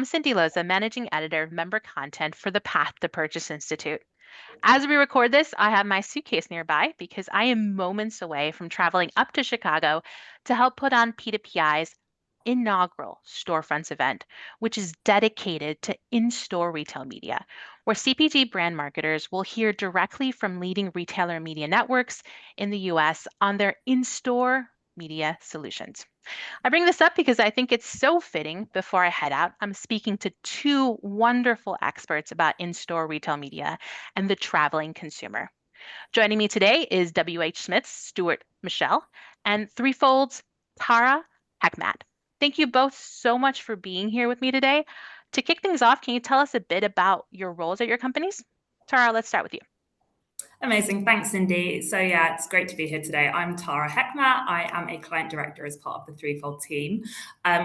I'm Cindy Loza, Managing Editor of Member Content for the Path to Purchase Institute. As we record this, I have my suitcase nearby because I am moments away from traveling up to Chicago to help put on P2PI's inaugural Storefronts event, which is dedicated to in-store retail media, where CPG brand marketers will hear directly from leading retailer media networks in the US on their in-store media solutions. I bring this up because I think it's so fitting before I head out. I'm speaking to two wonderful experts about in store retail media and the traveling consumer. Joining me today is WHSmith's Stuart Michell and Threefold's Tara Hekmat. Thank you both so much for being here with me today. To kick things off, can you tell us a bit about your roles at your companies? Tara, let's start with you. Amazing. Thanks, Cindy. So yeah, it's great to be here today. I'm Tara Hekmat. I am a client director as part of the Threefold team.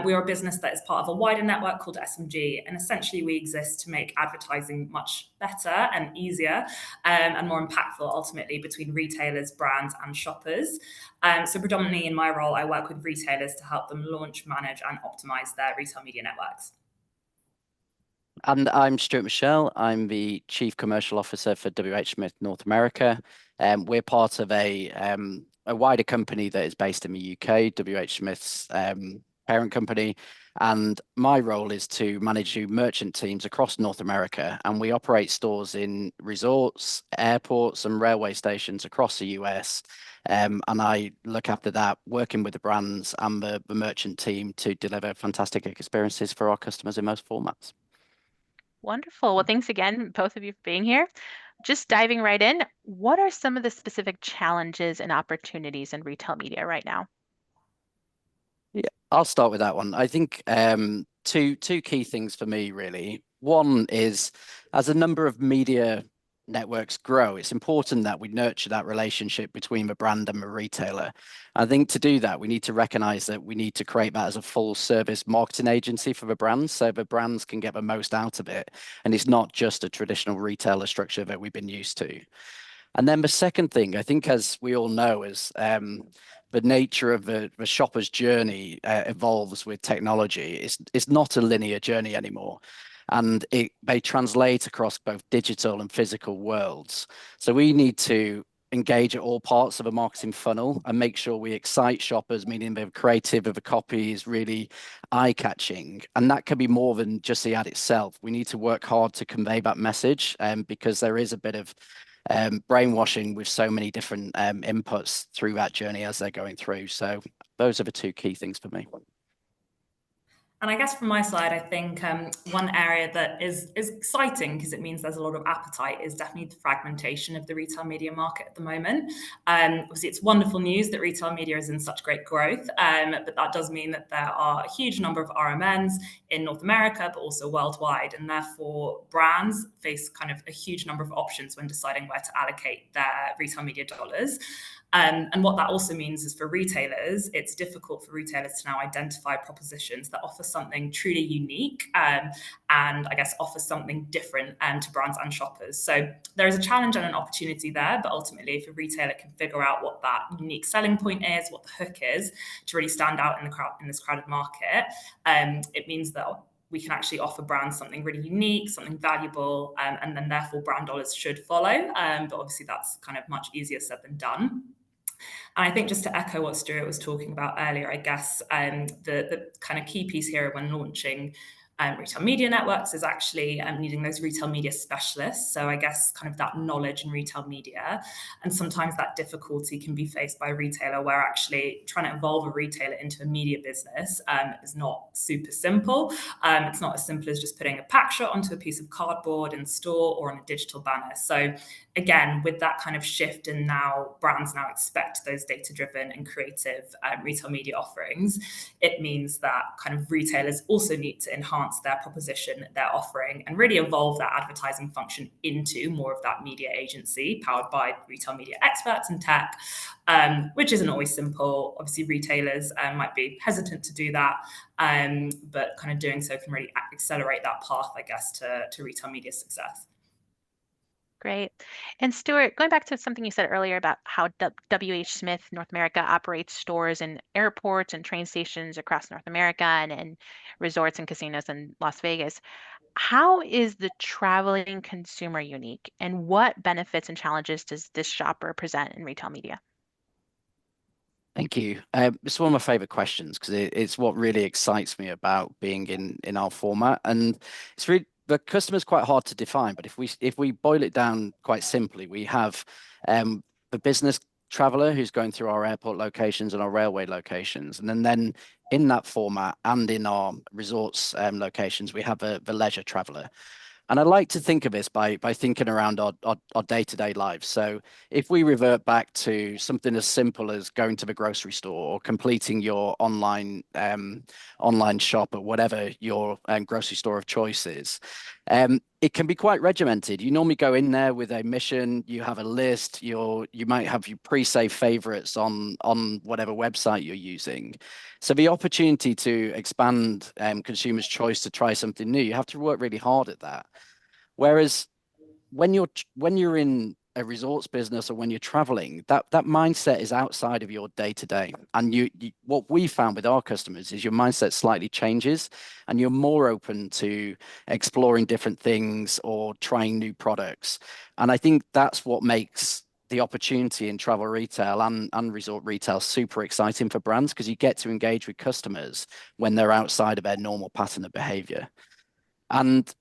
We are a business that is part of a wider network called SMG, and essentially we exist to make advertising much better and easier and more impactful ultimately between retailers, brands and shoppers. So predominantly in my role, I work with retailers to help them launch, manage and optimize their retail media networks. And I'm Stuart Michell. I'm the Chief Commercial Officer for WHSmith North America. We're part of a wider company that is based in the UK, WHSmith's parent company. And my role is to manage merchant teams across North America. And we operate stores in resorts, airports, and railway stations across the US. And I look after that, working with the brands and the merchant team to deliver fantastic experiences for our customers in most formats. Wonderful. Well, thanks again, both of you, for being here. Just diving right in, what are some of the specific challenges and opportunities in retail media right now? Yeah, I'll start with that one. I think two key things for me, really. One is, as a number of media networks grow, it's important that we nurture that relationship between the brand and the retailer. I think to do that, we need to recognize that we need to create that as a full service marketing agency for the brands, so the brands can get the most out of it. And it's not just a traditional retailer structure that we've been used to. And then the second thing, I think, as we all know, is the nature of the shopper's journey evolves with technology. It's not a linear journey anymore. And they translate across both digital and physical worlds. So we need to engage at all parts of a marketing funnel and make sure we excite shoppers, meaning they're creative, the copy is really eye-catching. And that can be more than just the ad itself. We need to work hard to convey that message because there is a bit of brainwashing with so many different inputs through that journey as they're going through. So those are the two key things for me. And I guess from my side, I think one area that is exciting because it means there's a lot of appetite is definitely the fragmentation of the retail media market at the moment. Obviously, it's wonderful news that retail media is in such great growth, but that does mean that there are a huge number of RMNs in North America, but also worldwide. And therefore, brands face kind of a huge number of options when deciding where to allocate their retail media dollars. And what that also means is for retailers, it's difficult for retailers to now identify propositions that offer something truly unique and I guess offer something different to brands and shoppers. So there is a challenge and an opportunity there, but ultimately if a retailer can figure out what that unique selling point is, what the hook is to really stand out in this crowded market, it means that we can actually offer brands something really unique, something valuable, and then therefore brand dollars should follow. But obviously that's kind of much easier said than done. And I think just to echo what Stuart was talking about earlier, I guess the kind of key piece here when launching retail media networks is actually needing those retail media specialists. So I guess kind of that knowledge in retail media. And sometimes that difficulty can be faced by a retailer where actually trying to evolve a retailer into a media business is not super simple. It's not as simple as just putting a pack shot onto a piece of cardboard in store or on a digital banner. So again, with that kind of shift and now brands now expect those data-driven and creative retail media offerings, it means that kind of retailers also need to enhance their proposition, their offering, and really evolve that advertising function into more of that media agency powered by retail media experts and tech, which isn't always simple. Obviously, retailers might be hesitant to do that, but kind of doing so can really accelerate that path, I guess, to retail media success. Great. And Stuart, going back to something you said earlier about how WHSmith North America operates stores in airports and train stations across North America and resorts and casinos in Las Vegas, how is the traveling consumer unique and what benefits and challenges does this shopper present in retail media? Thank you. It's one of my favorite questions because it's what really excites me about being in our format, and it's really the customer's quite hard to define. But if we boil it down quite simply, we have the business traveler who's going through our airport locations and our railway locations, and then in that format and in our resorts locations, we have the leisure traveler. And I like to think of this by thinking around our day-to-day lives. So if we revert back to something as simple as going to the grocery store or completing your online shop at whatever your grocery store of choice is, it can be quite regimented. You normally go in there with a mission, you have a list, you might have your pre-saved favorites on whatever website you're using. So the opportunity to expand consumers' choice to try something new, you have to work really hard at that. Whereas when you're in a resorts business or when you're traveling, that mindset is outside of your day to day. And what we found with our customers is your mindset slightly changes, and you're more open to exploring different things or trying new products. And I think that's what makes the opportunity in travel retail and resort retail super exciting for brands, because you get to engage with customers when they're outside of their normal pattern of behavior. And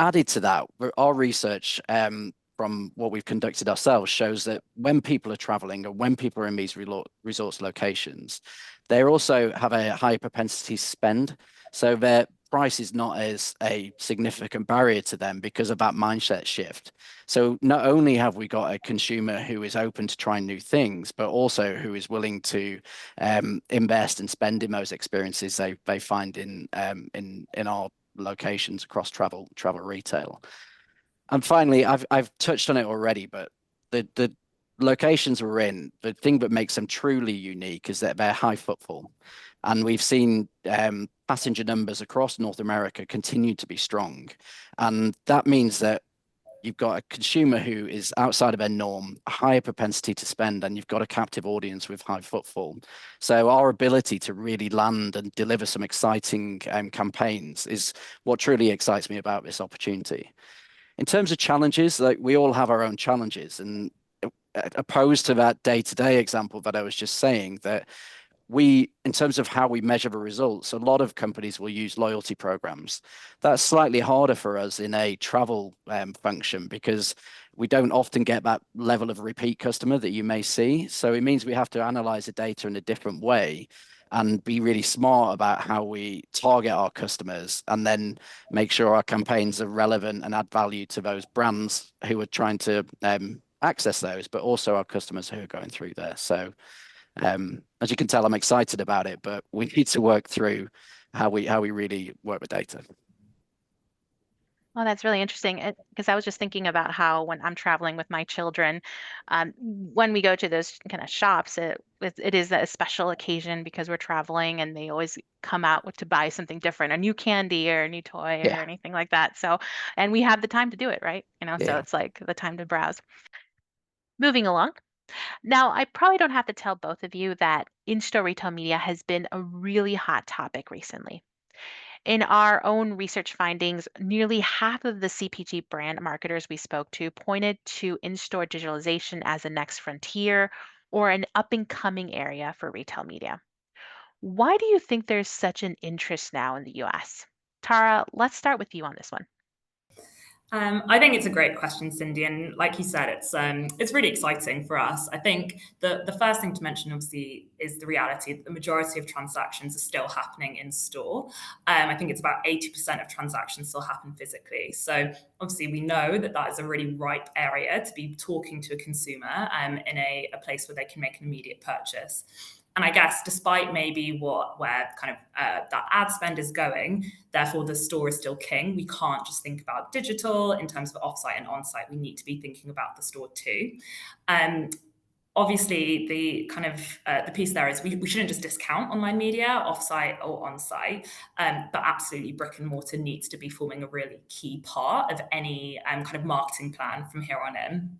added to that, our research from what we've conducted ourselves shows that when people are traveling or when people are in these resorts locations, they also have a higher propensity to spend. So their price is not as a significant barrier to them because of that mindset shift. So not only have we got a consumer who is open to trying new things, but also who is willing to invest and spend in those experiences they find in our locations across travel retail. And finally, I've touched on it already, but the locations we're in, the thing that makes them truly unique is that they're high footfall. And we've seen passenger numbers across North America continue to be strong. And that means that you've got a consumer who is outside of their norm, a higher propensity to spend, and you've got a captive audience with high footfall. So our ability to really land and deliver some exciting campaigns is what truly excites me about this opportunity. In terms of challenges, like we all have our own challenges, and opposed to that day-to-day example that I was just saying, that in terms of how we measure the results, a lot of companies will use loyalty programs. That's slightly harder for us in a travel function because we don't often get that level of repeat customer that you may see. So it means we have to analyze the data in a different way and be really smart about how we target our customers, and then make sure our campaigns are relevant and add value to those brands who are trying to access those, but also our customers who are going through there. So as you can tell, I'm excited about it, but we need to work through how we really work with data. Well, that's really interesting because I was just thinking about how when I'm traveling with my children, when we go to those kind of shops, it is a special occasion because we're traveling and they always come out to buy something different, a new candy or a new toy or Yeah, anything like that. So, and we have the time to do it, right? So yeah. it's like the time to browse. Moving along. Now, I probably don't have to tell both of you that in-store retail media has been a really hot topic recently. In our own research findings, nearly half of the CPG brand marketers we spoke to pointed to in-store digitalization as the next frontier or an up-and-coming area for retail media. Why do you think there's such an interest now in the US? Tara, let's start with you on this one. I think it's a great question, Cindy, and like you said, it's really exciting for us. I think the first thing to mention, obviously, is the reality that the majority of transactions are still happening in store. I think it's about 80% of transactions still happen physically. So obviously, we know that is a really ripe area to be talking to a consumer in a place where they can make an immediate purchase. And I guess despite maybe where kind of that ad spend is going, therefore the store is still king. We can't just think about digital in terms of offsite and onsite. We need to be thinking about the store too. obviously the kind of the piece there is we shouldn't just discount online media offsite or on-site, but absolutely brick and mortar needs to be forming a really key part of any kind of marketing plan from here on in.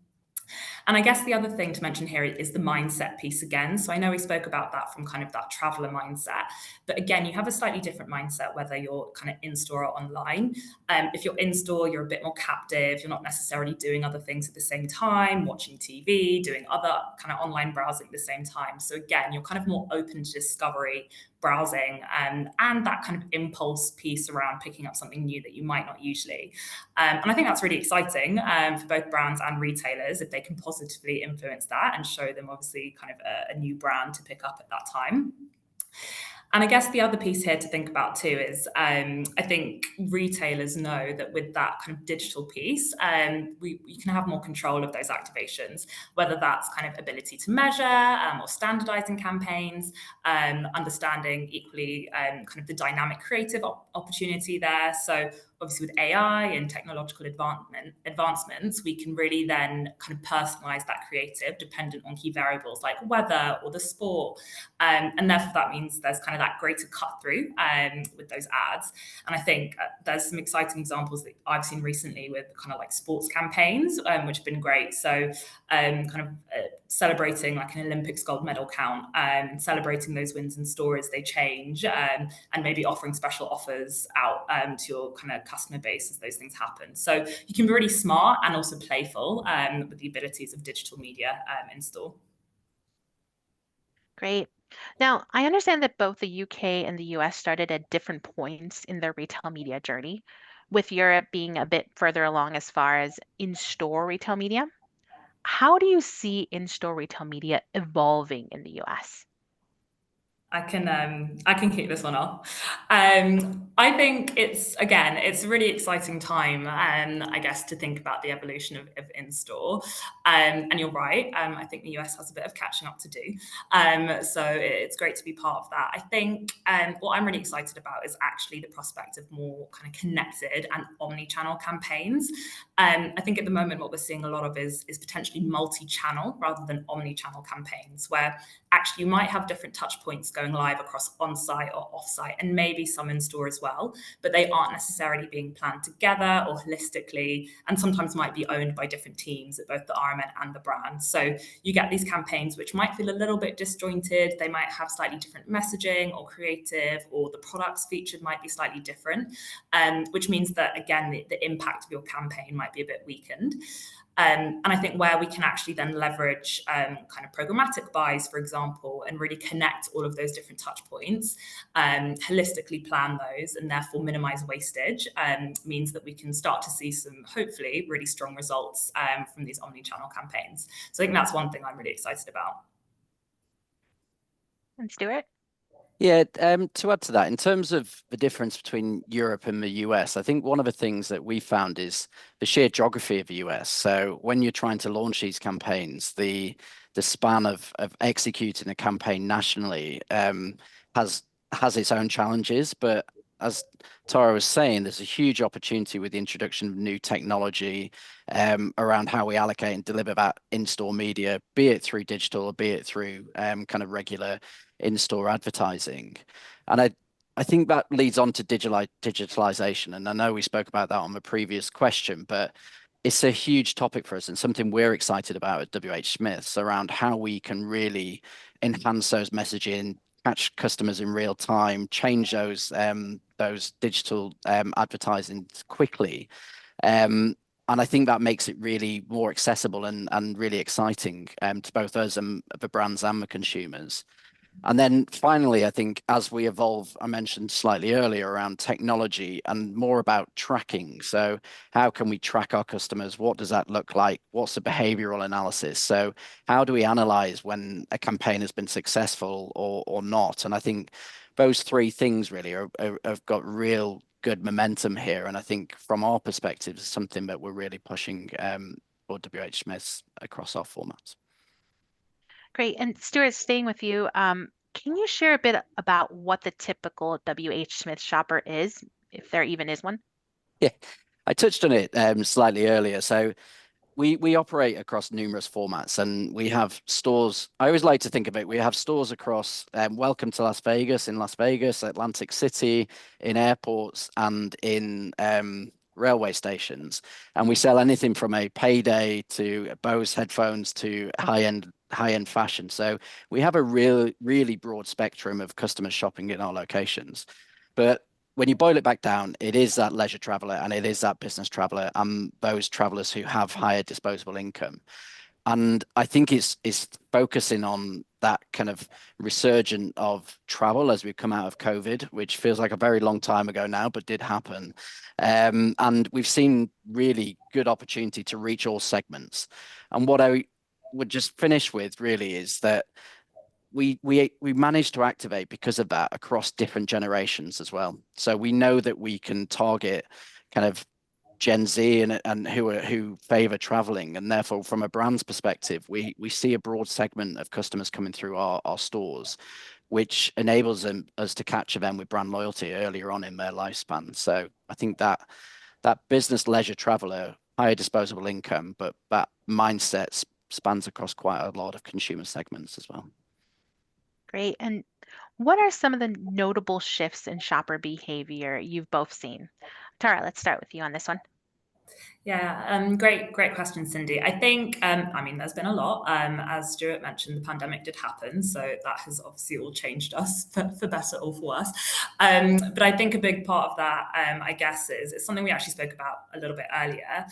And I guess the other thing to mention here is the mindset piece again. So I know we spoke about that from kind of that traveler mindset, but again, you have a slightly different mindset whether you're kind of in-store or online. If you're in-store, you're a bit more captive. You're not necessarily doing other things at the same time, watching TV, doing other kind of online browsing at the same time. So again, you're kind of more open to discovery, browsing, and that kind of impulse piece around picking up something new that you might not usually. And I think that's really exciting for both brands and retailers if they can positively influence that and show them obviously kind of a new brand to pick up at that time. And I guess the other piece here to think about too is I think retailers know that with that kind of digital piece, you can have more control of those activations, whether that's kind of ability to measure or standardizing campaigns, understanding equally kind of the dynamic creative opportunity there. So obviously with AI and technological advancements, we can really then kind of personalize that creative dependent on key variables like weather or the sport. And therefore that means there's kind of that greater cut through with those ads. And I think there's some exciting examples that I've seen recently with kind of like sports campaigns, which have been great. So celebrating like an Olympics gold medal count, celebrating those wins in store as they change, and maybe offering special offers out to your kind of customer base as those things happen. So you can be really smart and also playful with the abilities of digital media in store. Great. Now, I understand that both the UK and the US started at different points in their retail media journey, with Europe being a bit further along as far as in-store retail media. How do you see in-store retail media evolving in the US? I can kick this one off. I think it's a really exciting time, I guess, to think about the evolution of in-store. And you're right. I think the US has a bit of catching up to do. So it's great to be part of that. I think what I'm really excited about is actually the prospect of more kind of connected and omni-channel campaigns. I think at the moment what we're seeing a lot of is potentially multi-channel rather than omni-channel campaigns, where actually you might have different touch points going live across on-site or off-site, and maybe some in-store as well, but they aren't necessarily being planned together or holistically, and sometimes might be owned by different teams at both the RMN and the brand. So you get these campaigns which might feel a little bit disjointed. They might have slightly different messaging or creative, or the products featured might be slightly different, which means that, again, the impact of your campaign might be a bit weakened. And I think where we can actually then leverage kind of programmatic buys, for example, and really connect all of those different touch points, holistically plan those, and therefore minimize wastage, means that we can start to see some, hopefully, really strong results from these omni-channel campaigns. So I think that's one thing I'm really excited about. And Stuart? Yeah, to add to that, in terms of the difference between Europe and the US, I think one of the things that we found is the sheer geography of the US. So when you're trying to launch these campaigns, the span of executing a campaign nationally has its own challenges. But as Tara was saying, there's a huge opportunity with the introduction of new technology around how we allocate and deliver that in-store media, be it through digital or be it through kind of regular in-store advertising. And I think that leads on to digitalization. And I know we spoke about that on the previous question, but it's a huge topic for us and something we're excited about at WHSmith around how we can really enhance those messaging, catch customers in real time, change those digital advertising quickly. And I think that makes it really more accessible and really exciting to both us and the brands and the consumers. And then finally, I think as we evolve, I mentioned slightly earlier around technology and more about tracking. So how can we track our customers? What does that look like? What's the behavioral analysis? So how do we analyze when a campaign has been successful or not? And I think those three things really have got real good momentum here. And I think from our perspective, it's something that we're really pushing for WHSmith across our formats. Great. And Stuart, staying with you, can you share a bit about what the typical WH Smith shopper is, if there even is one? Yeah, I touched on it slightly earlier. So We operate across numerous formats, and we have stores. I always like to think of it. We have stores across Welcome to Las Vegas in Las Vegas, Atlantic City, in airports, and in railway stations. And we sell anything from a payday to Bose headphones to high-end fashion. So we have a really broad spectrum of customers shopping in our locations. But when you boil it back down, it is that leisure traveler and it is that business traveler and those travelers who have higher disposable income. And I think it's focusing on that kind of resurgent of travel as we've come out of COVID, which feels like a very long time ago now, but did happen. And we've seen really good opportunity to reach all segments. And what I would just finish with really is that we managed to activate because of that across different generations as well. So we know that we can target kind of Gen Z and who favor traveling, and therefore from a brand's perspective, we see a broad segment of customers coming through our stores, which enables us to capture them with brand loyalty earlier on in their lifespan. So I think that business leisure traveler, higher disposable income, but that mindset spans across quite a lot of consumer segments as well. Great. And what are some of the notable shifts in shopper behavior you've both seen? Tara, let's start with you on this one. Yeah, great question, Cindy. I think, I mean, there's been a lot. As Stuart mentioned, the pandemic did happen, so that has obviously all changed us for better or for worse. But I think a big part of that, I guess, is it's something we actually spoke about a little bit earlier,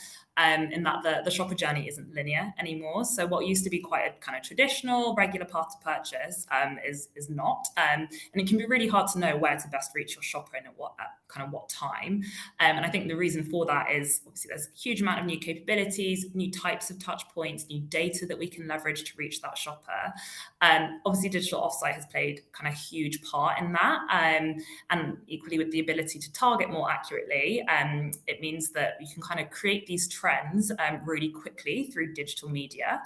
in that the shopper journey isn't linear anymore. So what used to be quite a kind of traditional, regular path to purchase is not, and it can be really hard to know where to best reach your shopper and at what time. And I think the reason for that is obviously there's a huge amount of new capabilities, new types of touch points, new data that we can leverage to reach that shopper. Obviously, digital offsite has played kind of a huge part in that. And equally with the ability to target more accurately, it means that we can kind of create these trends really quickly through digital media.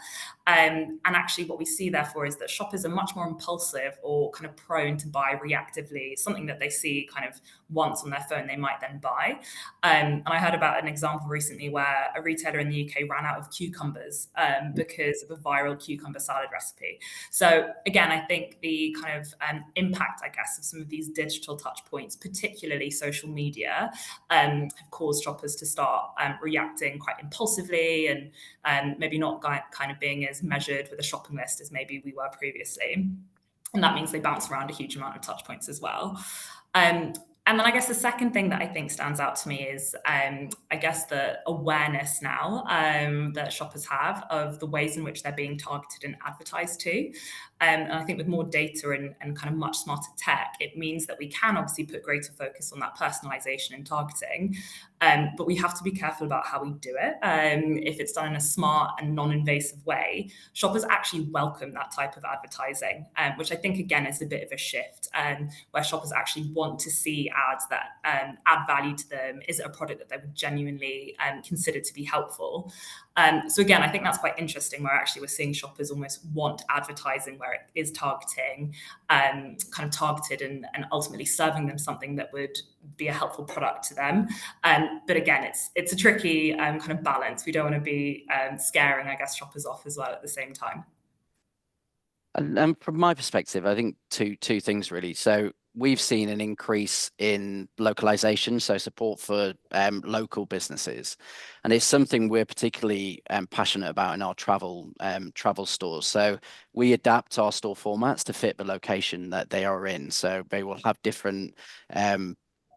And actually what we see therefore is that shoppers are much more impulsive or kind of prone to buy reactively, something that they see kind of once on their phone, they might then buy. And I heard about an example recently where a retailer in the UK ran out of cucumbers because of a viral cucumber salad recipe. So again, I think the kind of impact, I guess, of some of these digital touch points, particularly social media, have caused shoppers to start reacting quite impulsively and maybe not kind of being as measured with a shopping list as maybe we were previously. And that means they bounce around a huge amount of touch points as well. And then I guess the second thing that I think stands out to me is, I guess, the awareness now that shoppers have of the ways in which they're being targeted and advertised to. And I think with more data and kind of much smarter tech, it means that we can obviously put greater focus on that personalization and targeting. But we have to be careful about how we do it. If it's done in a smart and non-invasive way, shoppers actually welcome that type of advertising, which I think, again, is a bit of a shift, where shoppers actually want to see ads that add value to them. Is it a product that they would genuinely consider to be helpful? So again, I think that's quite interesting, where actually we're seeing shoppers almost want advertising where it is targeting, kind of targeted and ultimately serving them something that would be a helpful product to them. But again, it's a tricky kind of balance. We don't want to be scaring, I guess, shoppers off as well at the same time. And from my perspective, I think two things really. So we've seen an increase in localization, so support for local businesses, and it's something we're particularly passionate about in our travel stores. So we adapt our store formats to fit the location that they are in. So they will have different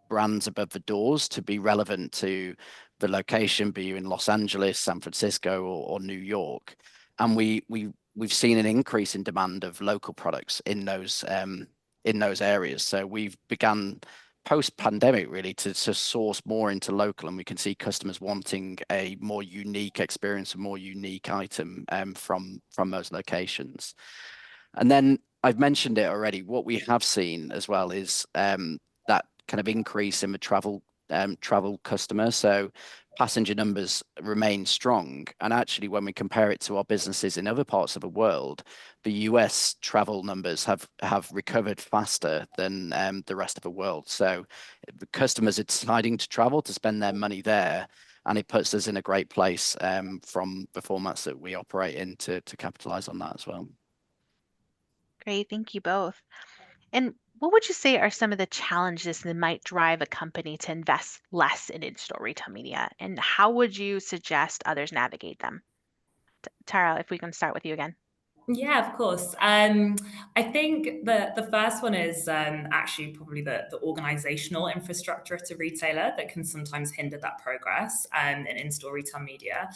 brands above the doors to be relevant to the location, be you in Los Angeles, San Francisco, or New York. And we've seen an increase in demand of local products in those areas. So we've begun post-pandemic really to source more into local, and we can see customers wanting a more unique experience, a more unique item from those locations. And then I've mentioned it already. What we have seen as well is that kind of increase in the travel customer. So passenger numbers remain strong. And actually, when we compare it to our businesses in other parts of the world, the US travel numbers have recovered faster than the rest of the world. So the customers are deciding to travel to spend their money there. and it puts us in a great place from the formats that we operate in to capitalize on that as well. Great, thank you both. And what would you say are some of the challenges that might drive a company to invest less in in-store retail media? And how would you suggest others navigate them? Tara, if we can start with you again. Yeah, of course. I think the first one is actually probably the organizational infrastructure at a retailer that can sometimes hinder that progress in in-store retail media.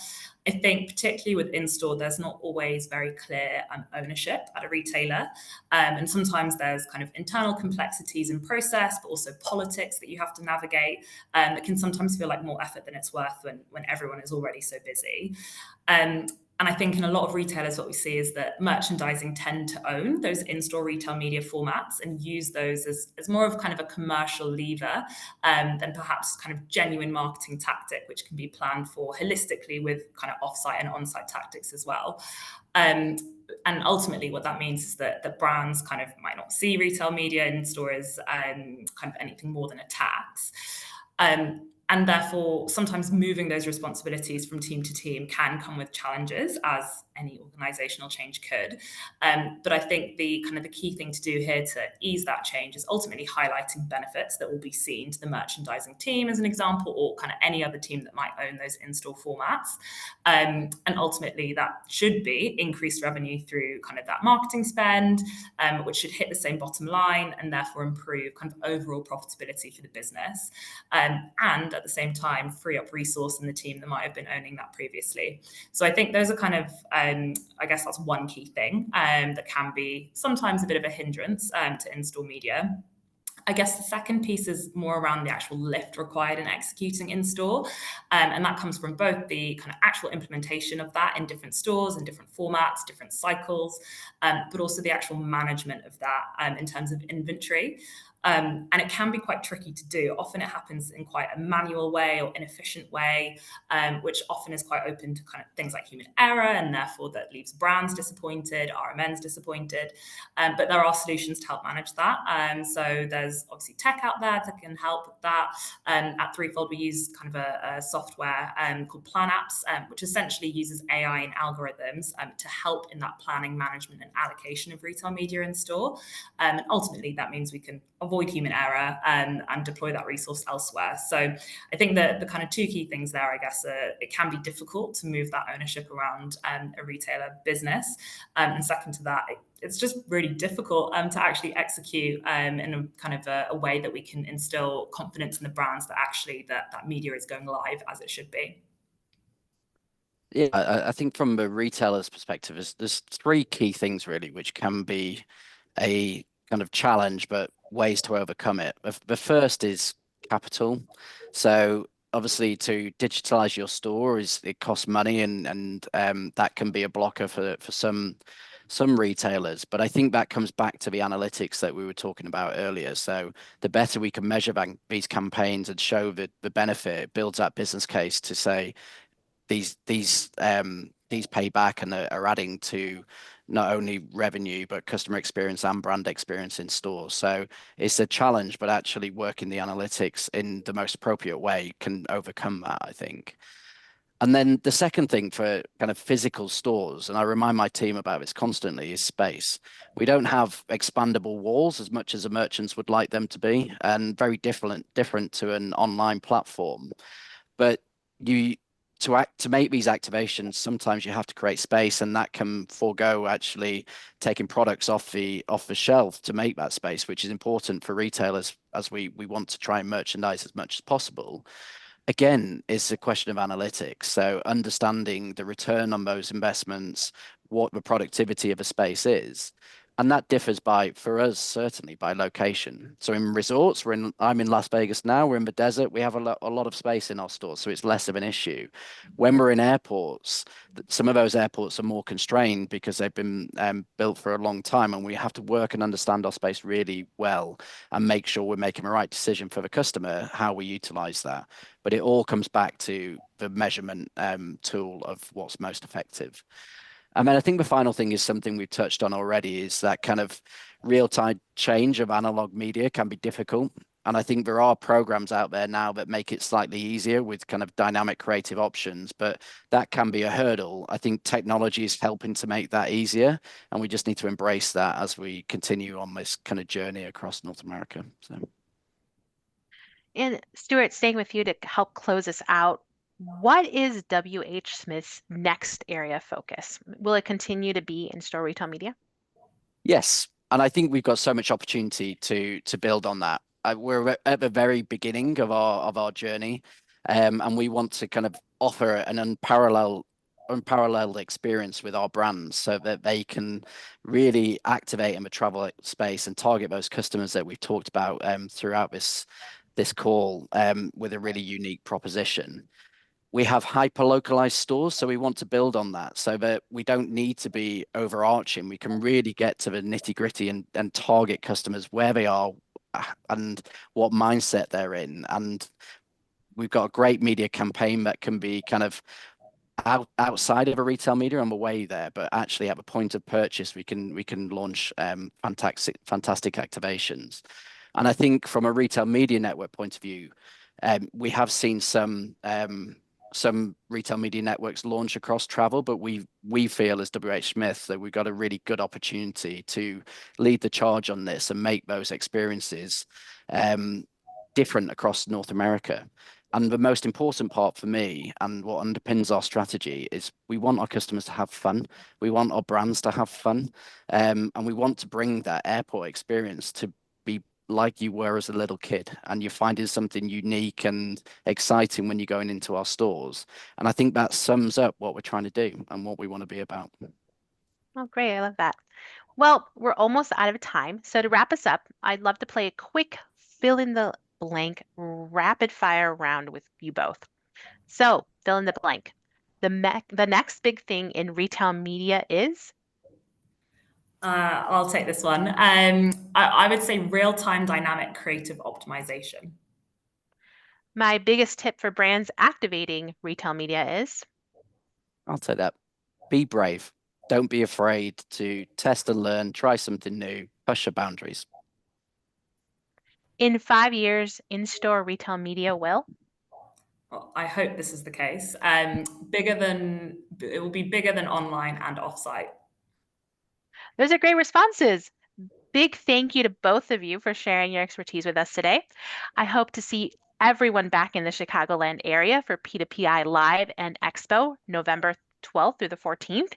I think particularly with in-store, there's not always very clear ownership at a retailer. And sometimes there's kind of internal complexities in process, but also politics that you have to navigate that can sometimes feel like more effort than it's worth when everyone is already so busy. And I think in a lot of retailers, what we see is that merchandising tend to own those in-store retail media formats and use those as more of kind of a commercial lever than perhaps kind of genuine marketing tactic, which can be planned for holistically with kind of offsite and onsite tactics as well. And ultimately, what that means is that the brands kind of might not see retail media in store as kind of anything more than a tax. And therefore, sometimes moving those responsibilities from team to team can come with challenges, as any organizational change could. But I think the key thing to do here to ease that change is ultimately highlighting benefits that will be seen to the merchandising team, as an example, or kind of any other team that might own those in-store formats. And ultimately, that should be increased revenue through kind of that marketing spend, which should hit the same bottom line and therefore improve kind of overall profitability for the business. And at the same time, free up resource in the team that might have been owning that previously. So I think those are kind of, I guess that's one key thing that can be sometimes a bit of a hindrance to in-store media. I guess the second piece is more around the actual lift required in executing in store. And that comes from both the kind of actual implementation of that in different stores and different formats, different cycles, but also the actual management of that in terms of inventory. And it can be quite tricky to do. Often it happens in quite a manual way or inefficient way, which often is quite open to kind of things like human error, and therefore that leaves brands disappointed, RMNs disappointed. But there are solutions to help manage that. So there's obviously tech out there that can help with that. At Threefold, we use kind of a software called Plan Apps, which essentially uses AI and algorithms to help in that planning, management, and allocation of retail media in store. And ultimately, that means we can avoid human error and deploy that resource elsewhere. So I think that the kind of two key things there, I guess, it can be difficult to move that ownership around a retailer business. And second to that, it's just really difficult to actually execute in a kind of a way that we can instill confidence in the brands that actually that media is going live as it should be. Yeah, I think from a retailer's perspective, there's three key things really, which can be a kind of challenge, but ways to overcome it. The first is capital. So obviously to digitalize your store it costs money and that can be a blocker for some retailers. But I think that comes back to the analytics that we were talking about earlier. So the better we can measure these campaigns and show the benefit, it builds that business case to say these pay back and are adding to not only revenue but customer experience and brand experience in stores. So it's a challenge, but actually working the analytics in the most appropriate way can overcome that, I think. And then the second thing for kind of physical stores, and I remind my team about this constantly, is space. We don't have expandable walls as much as the merchants would like them to be, and very different to an online platform. But to make these activations, sometimes you have to create space, and that can forego actually taking products off the shelf to make that space, which is important for retailers as we want to try and merchandise as much as possible. Again, it's a question of analytics. So understanding the return on those investments, what the productivity of a space is. And that differs for us, certainly by location. So in resorts, I'm in Las Vegas now, we're in the desert, we have a lot of space in our stores, so it's less of an issue. When we're in airports, some of those airports are more constrained because they've been built for a long time, and we have to work and understand our space really well and make sure we're making the right decision for the customer, how we utilize that. But it all comes back to the measurement tool of what's most effective. And then I think the final thing is something we've touched on already, is that kind of real-time change of analog media can be difficult. And I think there are programs out there now that make it slightly easier with kind of dynamic creative options, but that can be a hurdle. I think technology is helping to make that easier, and we just need to embrace that as we continue on this kind of journey across North America. So. And Stuart, staying with you to help close us out, what is WHSmith's next area of focus? Will it continue to be in-store retail media? Yes, and I think we've got so much opportunity to build on that. We're at the very beginning of our journey, and we want to kind of offer an unparalleled experience with our brands so that they can really activate in the travel space and target those customers that we've talked about throughout this call with a really unique proposition. We have hyper localized stores, so we want to build on that so that we don't need to be overarching. We can really get to the nitty gritty and target customers where they are and what mindset they're in. And we've got a great media campaign that can be kind of outside of a retail media on the way there, but actually at the point of purchase, we can launch fantastic activations. And I think from a retail media network point of view, we have seen some retail media networks launch across travel, but we feel as WHSmith that we've got a really good opportunity to lead the charge on this and make those experiences different across North America. And the most important part for me and what underpins our strategy is we want our customers to have fun. We want our brands to have fun. And we want to bring that airport experience to be like you were as a little kid, and you're finding something unique and exciting when you're going into our stores. And I think that sums up what we're trying to do and what we want to be about. Oh, great. I love that. Well, we're almost out of time. So to wrap us up, I'd love to play a quick fill in the blank rapid fire round with you both. So fill in the blank. The next big thing in retail media is? I'll take this one. I would say real-time dynamic creative optimization. My biggest tip for brands activating retail media is? I'll take that. Be brave. Don't be afraid to test and learn, try something new, push your boundaries. In 5 years, in-store retail media will? Well, I hope this is the case. It will be bigger than online and offsite. Those are great responses. Big thank you to both of you for sharing your expertise with us today. I hope to see everyone back in the Chicagoland area for P2PI Live and Expo, November 12th through the 14th.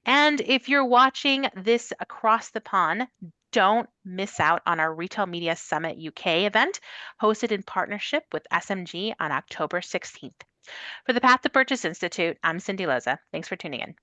And if you're watching this across the pond, don't miss out on our Retail Media Summit UK event, hosted in partnership with SMG on October 16th. For the Path to Purchase Institute, I'm Cindy Loza. Thanks for tuning in.